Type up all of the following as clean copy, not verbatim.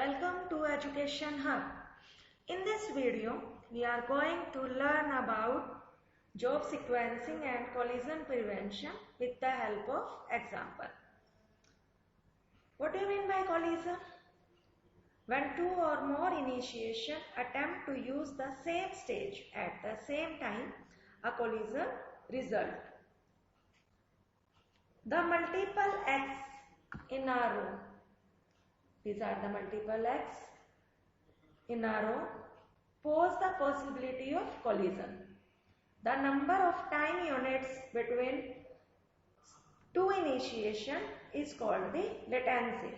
Welcome to Education Hub. In this video, we are going to learn about job sequencing and collision prevention with the help of example. What do you mean by collision? When two or more initiation attempt to use the same stage at the same time, a collision result. The multiple X in a row. These are the multiple X in a row pose the possibility of collision. The number of time units between two initiation is called the latency,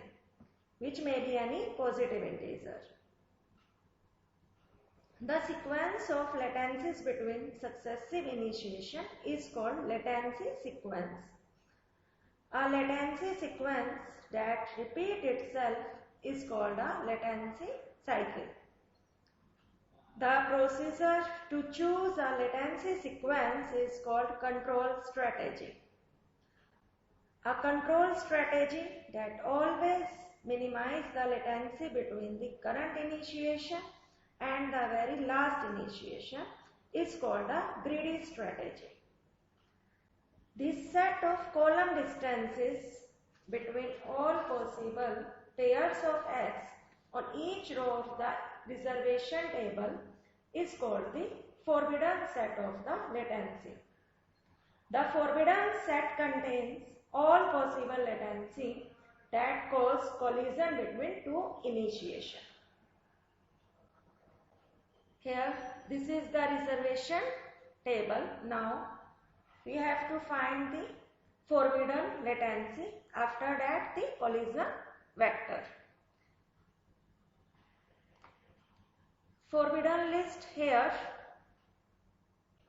which may be any positive integer. The sequence of latencies between successive initiation is called latency sequence. A latency sequence that repeats itself is called a latency cycle. The procedure to choose a latency sequence is called control strategy. A control strategy that always minimizes the latency between the current initiation and the very last initiation is called a greedy strategy. This set of column distances between all possible pairs of X on each row of the reservation table is called the forbidden set of the latency. The forbidden set contains all possible latency that cause collision between two initiation. Here, this is the reservation table. Now, we have to find the forbidden latency. After that, the collision vector. Forbidden list here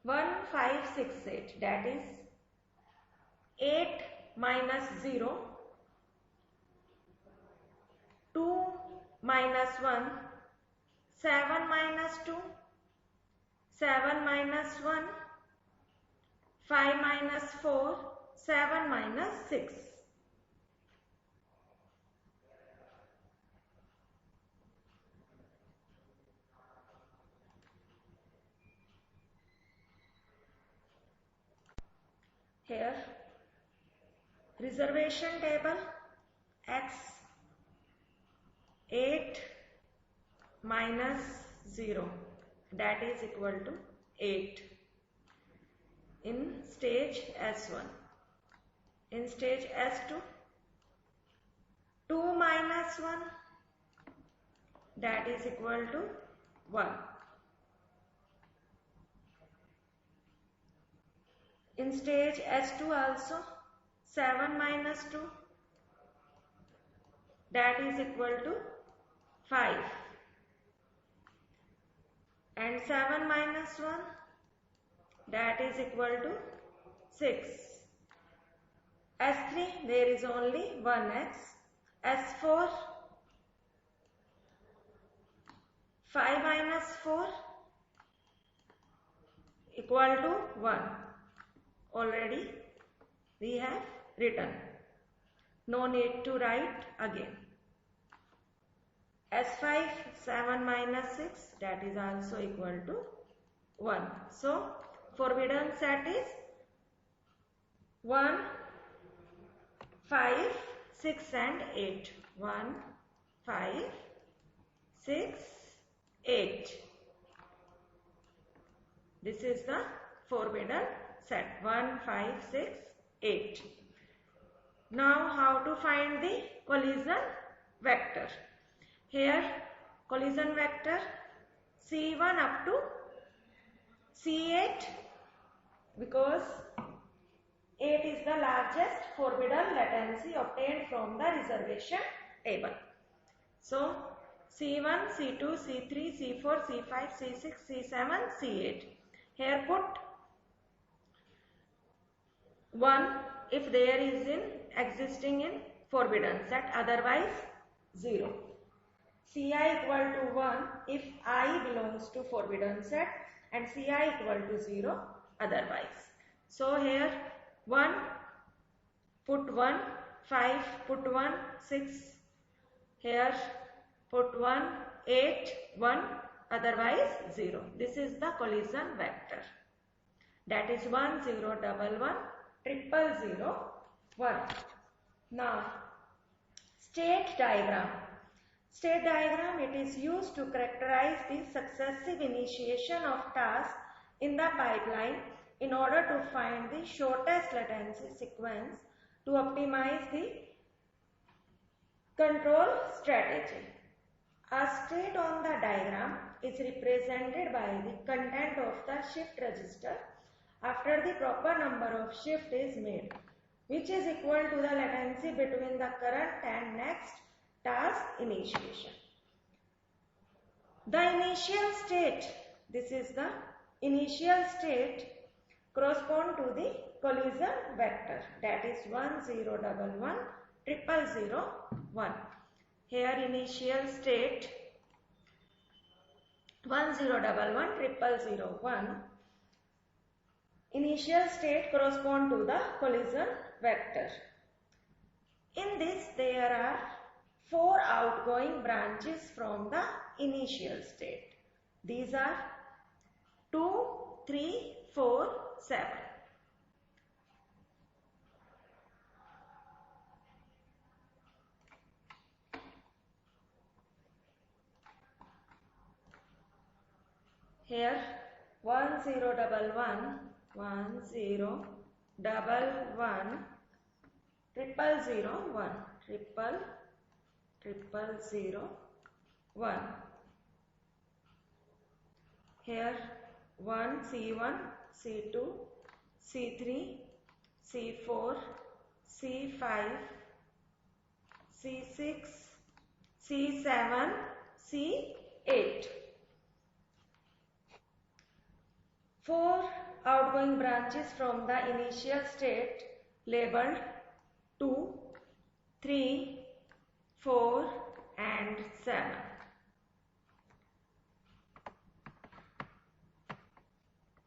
1, 5, 6, 8, that is 8 minus 0, 2 minus 1, 7 minus 2, 7 minus 1, 5 minus 4, 7 minus 6. Here, reservation table X 8 minus 0, that is equal to 8 in stage S1. In stage S2, 2 minus 1, that is equal to 1. In stage S2 also, 7 minus 2, that is equal to 5. And 7 minus 1, that is equal to 6. S3, there is only 1x. S4, 5 minus 4 equal to 1. Already we have written. No need to write again. S5, 7 minus 6, that is also equal to 1. So, forbidden set is 1, 5, 6 and 8. 1, 5, 6, 8. This is the forbidden set 1, 5, 6, 8. Now how to find the collision vector? Here collision vector C1 up to C8, because 8 is the largest forbidden latency obtained from the reservation table. So C1, C2, C3, C4, C5, C6, C7, C8. Here put 1 if there is existing in forbidden set, otherwise 0. Ci equal to 1 if I belongs to forbidden set and Ci equal to 0 otherwise. So here 1 put 1, 5 put 1, 6 here put 1, 8, 1, otherwise 0. This is the collision vector. That is 1, 0, 1, 1, 0, 0, 1. Now, state diagram. State diagram, it is used to characterize the successive initiation of tasks in the pipeline in order to find the shortest latency sequence to optimize the control strategy. A state on the diagram is represented by the content of the shift register after the proper number of shift is made, which is equal to the latency between the current and next task initiation. The initial state, this is the initial state, correspond to the collision vector, that is 1, 0, 1, 1, 0, 0, 1. Here initial state 1, 0, 1, 1, 0, 0, 1. Initial state correspond to the collision vector. In this there are 4 outgoing branches from the initial state. These are 2, 3, 4, 7. Here 1, 0, 1, 1, 0, 1, 0, 0, 1, 0, 1. Here 1, C1, C2, C3, C4, C5, C6, C7, C8. 4 outgoing branches from the initial state labeled 2, 3, 4 and 7.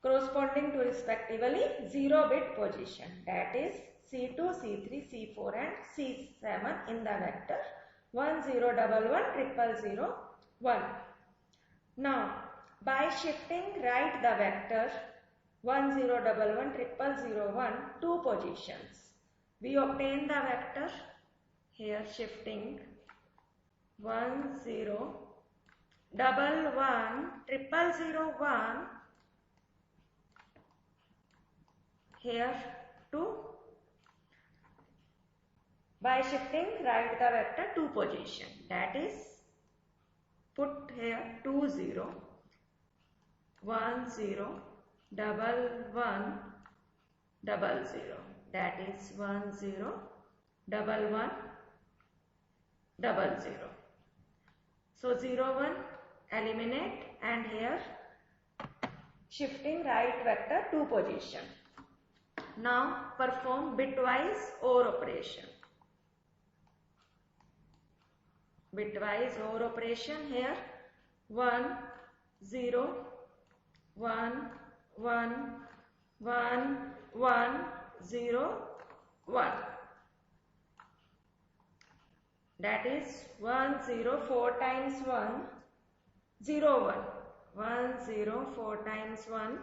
Corresponding to respectively 0-bit position, that is C2, C3, C4 and C7 in the vector 1, 0, 1, 0, 0, 1. Now, by shifting right the vector 1, 0, 1, 0, 0, 1 2 positions, we obtain the vector, here shifting 1, 0, 1, 1, 0, 0, 1, here 2, by shifting right the vector 2 position, that is put here 2, 0, 1, 0, 1, 1, 0, 0. That is 1, 0, 1, 1, 0, 0. So 0, 1 eliminate and here shifting right vector 2 position. Now perform bitwise OR operation. Bitwise OR operation here 1, 0, 1, 1, 1, 1, 0, 1. That is 1, 0, 4 times 1, 0, 1. 1, 0, 4 times 1,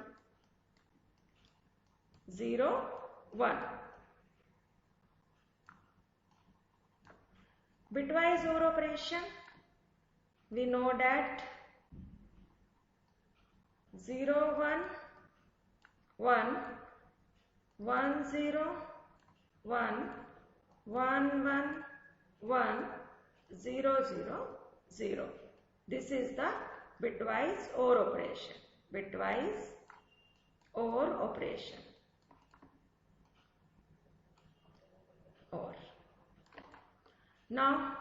0, 1. Bitwise OR operation, we know that 0, 1, 1, 1, 0, 1, 1, 1, 1, 0, 0, 0. This is the bitwise OR operation. Bitwise OR operation. OR. Now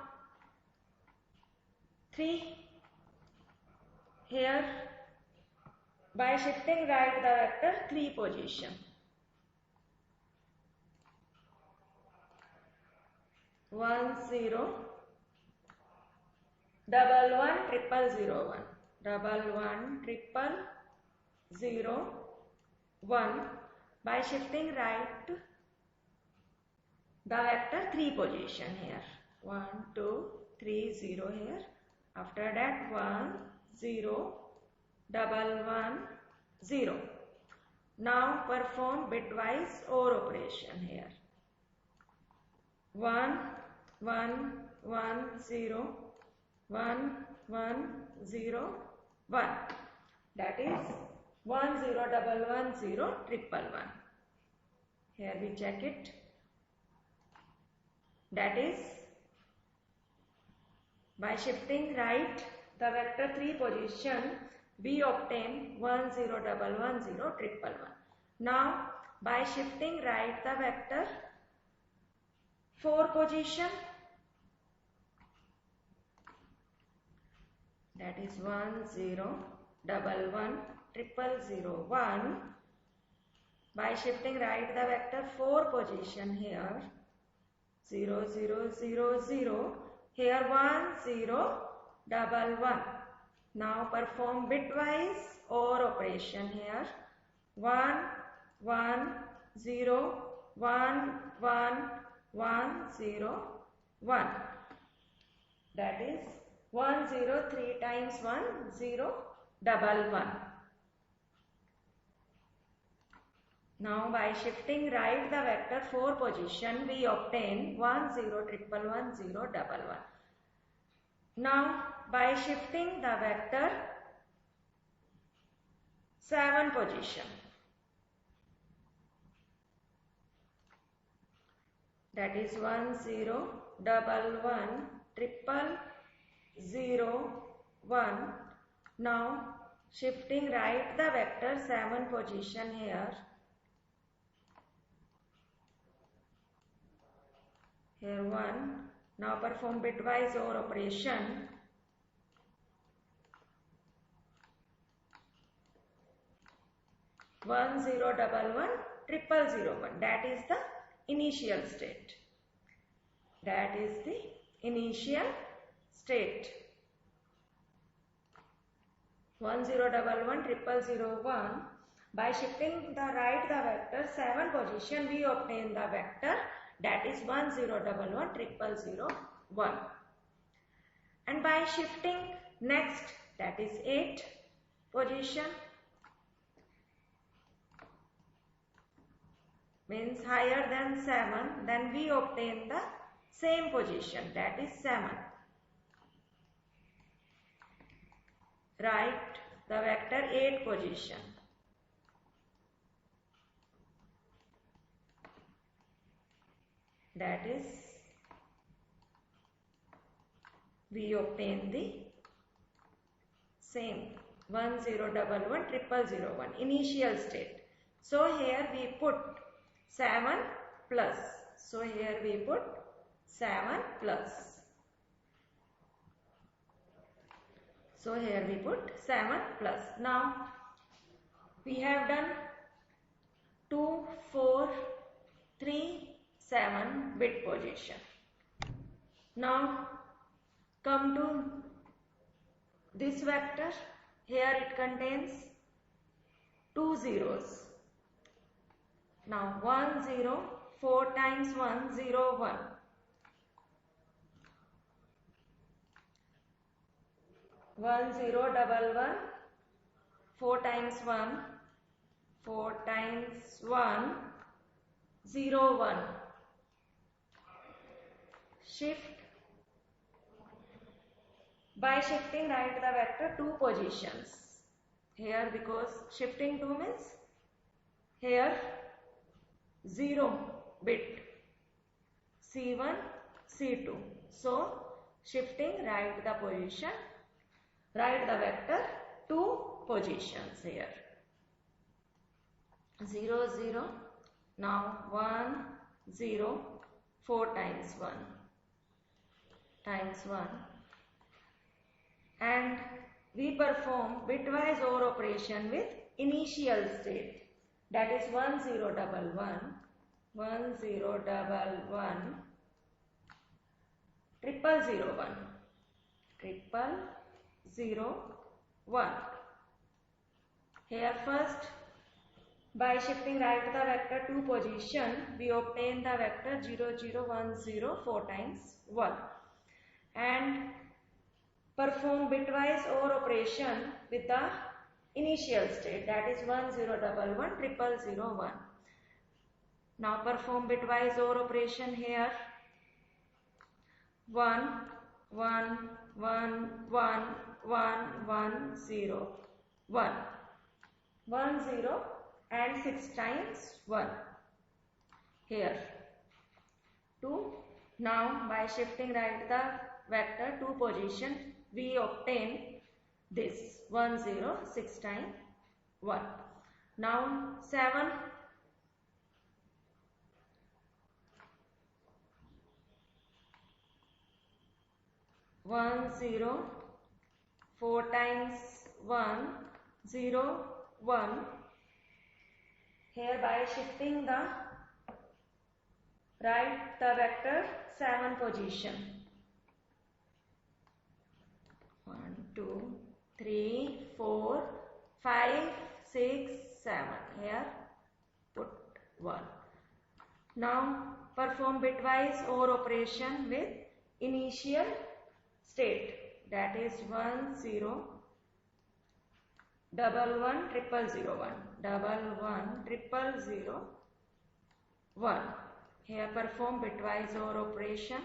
3 here by shifting right the vector 3 position. 1, 0, 1, 1, 0, 0, 1. 1, 1, 0, 0, 1 by shifting right the vector 3 position here. 1, 2, 3, 0 here. After that 1, 0, double 1, 0. Now perform bitwise OR operation here. 1, 1, 1, 0, 1, 1, 0, 1. That is 1, 0, double 1, 0, triple 1. Here we check it. That is, by shifting right the vector 3 position, we obtain 1, 0, double 1, 0, triple 1. Now, by shifting right the vector 4 position, that is 1, 0, double 1, triple 0, 1. By shifting right the vector 4 position here, 0, 0, 0, 0. Here 1, 0, double 1. Now perform bitwise OR operation here. 1, 1, 0, 1, 1, 1, 0, 1. That is 1, 0, 3 times 1, 0, double 1. Now by shifting right the vector 4 position, we obtain 1, 0, triple 1, 0, double 1. Now by shifting the vector 7 position, that is 1, 0, double 1, triple 0, 1. Now shifting right the vector 7 position here. Here 1. Now perform bitwise OR operation. 1, 0, double 1, triple 0, 1. That is the initial state. That is the initial state. 1, 0, double 1, triple 0, 1. By shifting the right the vector 7 position, we obtain the vector, that is 1, 0, double 1, triple 0, 1. And by shifting next, that is 8 position, means higher than 7, then we obtain the same position, that is 7. Write the vector 8 position. That is, we obtain the same 1, 0, double 1, triple 0, 1 initial state. So here we put 7 plus. So here we put 7 plus. So here we put 7 plus. Now we have done 2, 4, 3, 7 bit position. Now come to this vector. Here it contains 2 zeros. Now 1, 0, 4 times 1, 0, 1. 1, 0, double 1, 4 times 1, 4 times 1, 0, 1. Shift. By shifting right the vector 2 positions. Here, because shifting 2 means here 0 bit, C1, C2. So shifting right the position, right the vector 2 positions here. 0, 0. Now 1, 0, 4 times 1 times 1. And we perform bitwise OR operation with initial state. That is 1, 0, double 1, 1, 0, double 1, triple 0, 1, triple 0, 1. Here first, by shifting right the vector 2 position, we obtain the vector 0, 0, 1, 0, 4 times 1. And perform bitwise OR operation with the initial state, that is 1 0 1 1 0 0 0 1. Now perform bitwise OR operation here. 1 1 1 1 1 1 0 1 1 0 and 6 times 1 here 2. Now by shifting right the vector to position, we obtain this 1 0 6 times 1. Now 7 1 0 4 times 1 0 1. Here by shifting the right the vector 7 position. 1 2 3 4 5 6 7. Here put 1. Now perform bitwise OR operation with initial state, that is 1 0 1 1 0 0 1 1 1 0 0 1. Here perform bitwise OR operation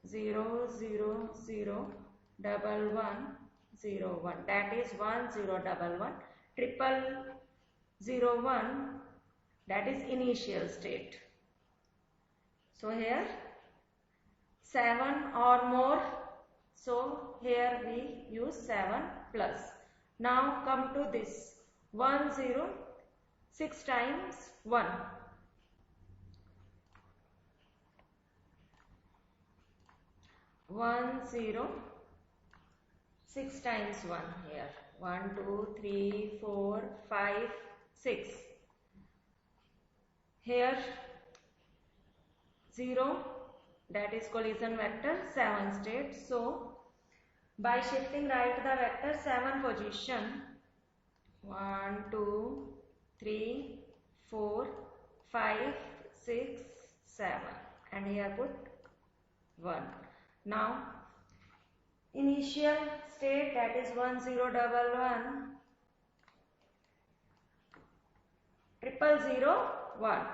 0 0 0 1 1 0 1, that is 1 0 1 1 0 0 1, that is initial state. So here 7 or more, so here we use 7 plus. Now come to this 1 0 6 times 1. 1 0 6 times 1 here. 1 2 3 4 5 6. Here 0, that is collision vector 7 state. So by shifting right the vector 7 position, 1 2 3 4 5 6 7, and here put 1. Now initial state, that is 1 0 1 1 0 0 1.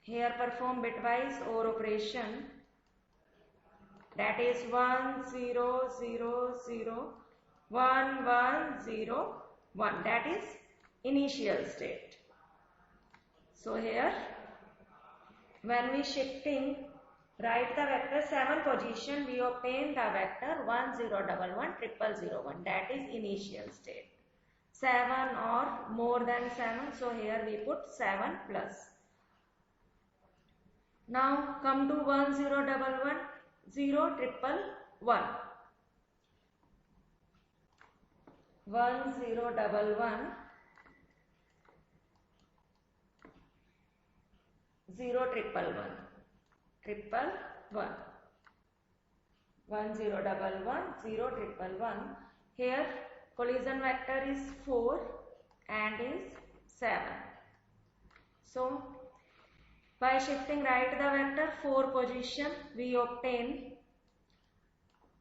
Here perform bitwise OR operation, that is 1 0 0 0 1 1 0 1, that is initial state. So here when we shifting right the vector 7 position, we obtain the vector 1 0 1 1 0 0 1, that is initial state. 7 or more than 7, so here we put 7 plus. Now come to 1 0 1 1 0 1 1 1 0 1 1 0 1 1 1 1 0 1 1 0 1 1. Here collision vector is 4 and is 7. So by shifting right the vector 4 position, we obtain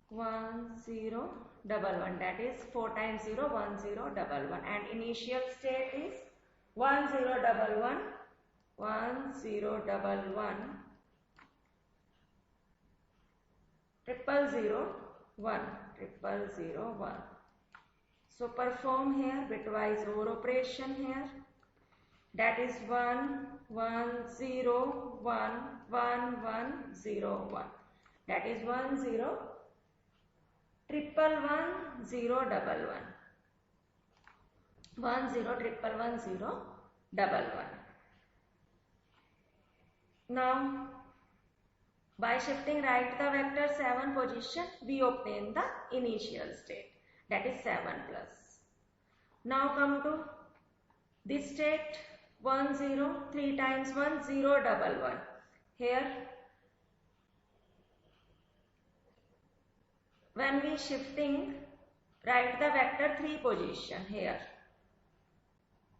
1 0 1 1, that is 4 times 0 1 0 1 1, and initial state is 1 0 1 1 1 0 1 1 0 0 1 0 0 1. So perform here bitwise OR operation here, that is 1 1 0 1 1 1 0 1, that is 1 0 1 1 0 1 1 0 1 1 0 1 1. Now by shifting right the vector 7 position, we obtain the initial state, that is 7 plus. Now come to this state 1 0 3 times 1 0 1 1. Here when we shifting right the vector 3 position here,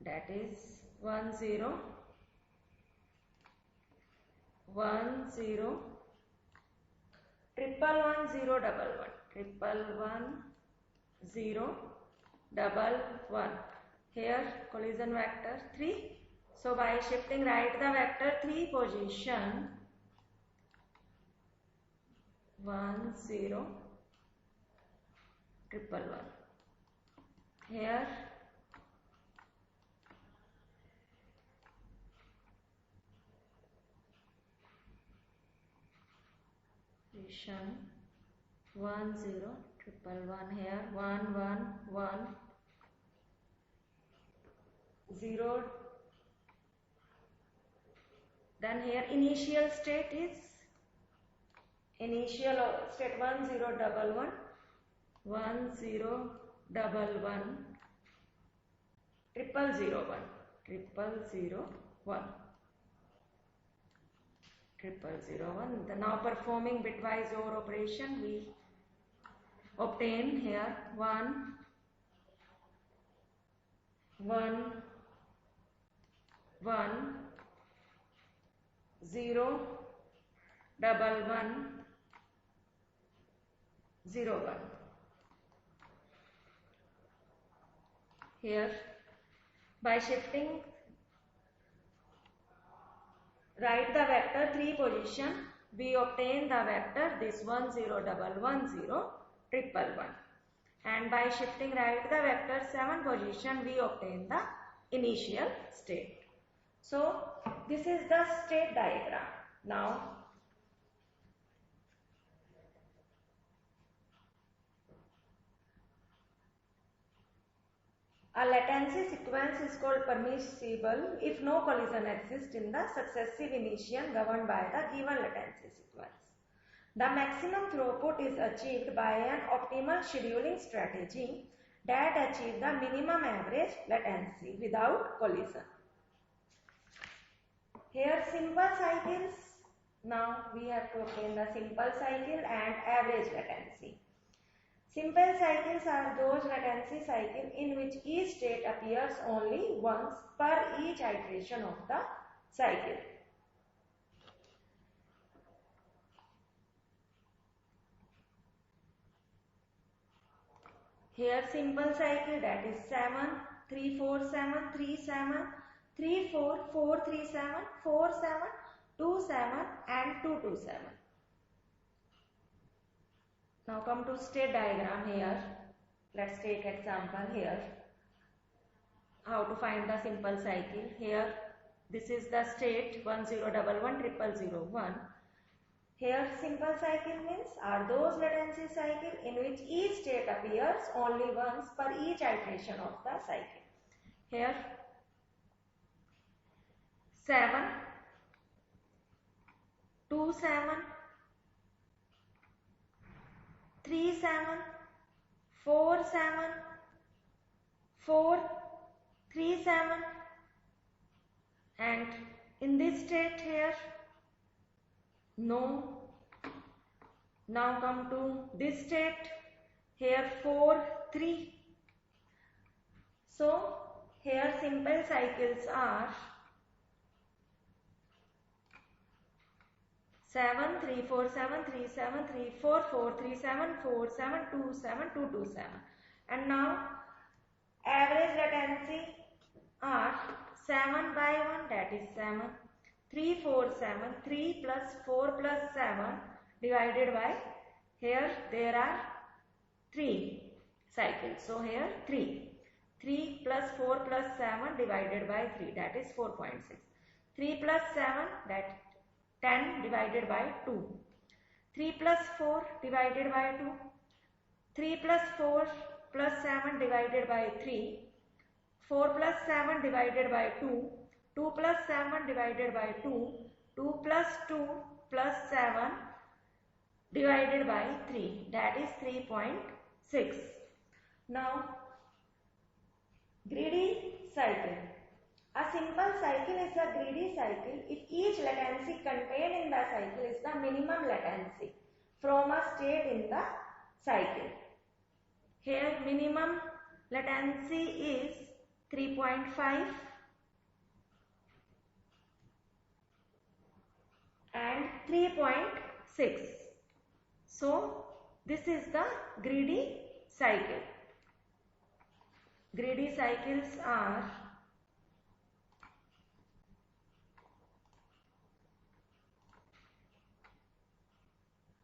that is 1 0 1 0 triple 1 0 double 1, triple 1 0 double 1. Here collision vector 3. So by shifting right the vector 3 position, 1 0 triple 1. Here position 1 0 triple 1. Here 1 1 1 0. Then here initial state is initial state 1 0 double 1, 1 0 double 1 triple 0 1, triple 0 1, triple 0 1. The now performing bitwise OR operation, we obtain here 1 1 1 0 double 1 0 1. Here by shifting right the vector 3 position, we obtain the vector this 1 0 double 1 0 triple 1, and by shifting right the vector 7 position, we obtain the initial state. So this is the state diagram. Now a latency sequence is called permissible if no collision exists in the successive initiation governed by the given latency sequence. The maximum throughput is achieved by an optimal scheduling strategy that achieves the minimum average latency without collision. Here simple cycles. Now we have to obtain the simple cycle and average latency. Simple cycles are those latency cycles in which each state appears only once per each iteration of the cycle. Here simple cycle, that is 7 3 4 7 3 7 3 4 4 3 7 4 7 2 7 and 2 2 7. Now come to state diagram. Here let's take example. Here how to find the simple cycle. Here this is the state 1 0 double 1 triple 0 1. Here simple cycle means are those latency cycle in which each state appears only once per each iteration of the cycle. Here 7 2 7 3 7 4 7 4 3 7, and in this state here no. Now come to this state. Here 4 3. So here simple cycles are 7 3 4 7 3 7 3 4 4 3 7 4 7 2 7 2 2 7. And now average latency are 7 by 1, that is 7 3 4 7 3 plus 4 plus 7 divided by, here there are 3 cycles, so here 3 plus 4 plus 7 divided by 3, that is 4.6. 3 plus 7, that 10 divided by 2. 3 plus 4 divided by 2. 3 plus 4 plus 7 divided by 3. 4 plus 7 divided by 2. 2 plus 7 divided by 2. 2 plus 2 plus 7 divided by 3, that is 3.6. Now greedy cycle. A simple cycle is a greedy cycle if each latency contained in the cycle is the minimum latency from a state in the cycle. Here minimum latency is 3.5 and 3.6. So this is the greedy cycle. Greedy cycles are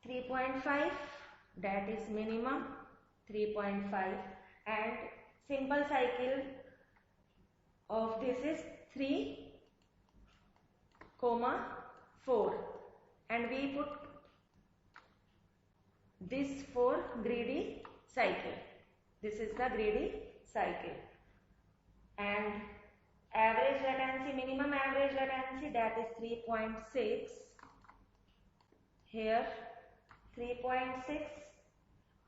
(3.5), that is minimum 3.5, and simple cycle of this is 3,4, and we put this for greedy cycle. This is the greedy cycle. And average latency, minimum average latency, that is 3.6. Here 3.6,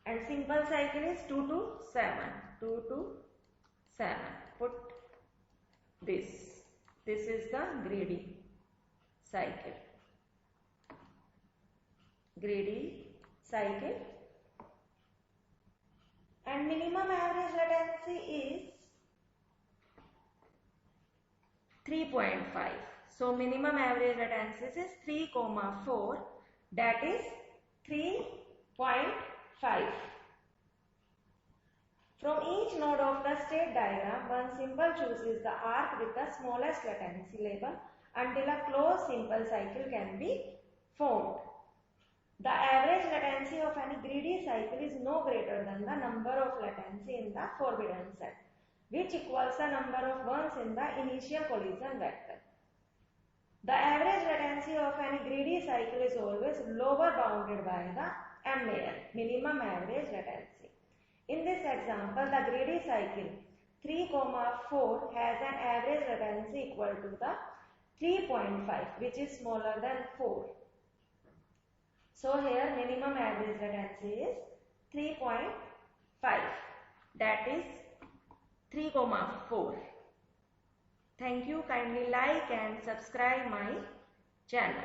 and simple cycle is 2 to 7. 2 to 7. Put this. This is the greedy cycle. Greedy cycle. And minimum average latency is 3.5. So minimum average latency is 3,4, that is 3.5. From each node of the state diagram, one symbol chooses the arc with the smallest latency level until a closed simple cycle can be formed. The average latency of any greedy cycle is no greater than the number of latency in the forbidden set, which equals the number of ones in the initial collision vector. The average latency of any greedy cycle is always lower bounded by the MAL, minimum average latency. In this example, the greedy cycle 3,4 has an average latency equal to the 3.5, which is smaller than 4. So here minimum average latency is 3.5, that is 3,4. Thank you. Kindly like and subscribe my channel.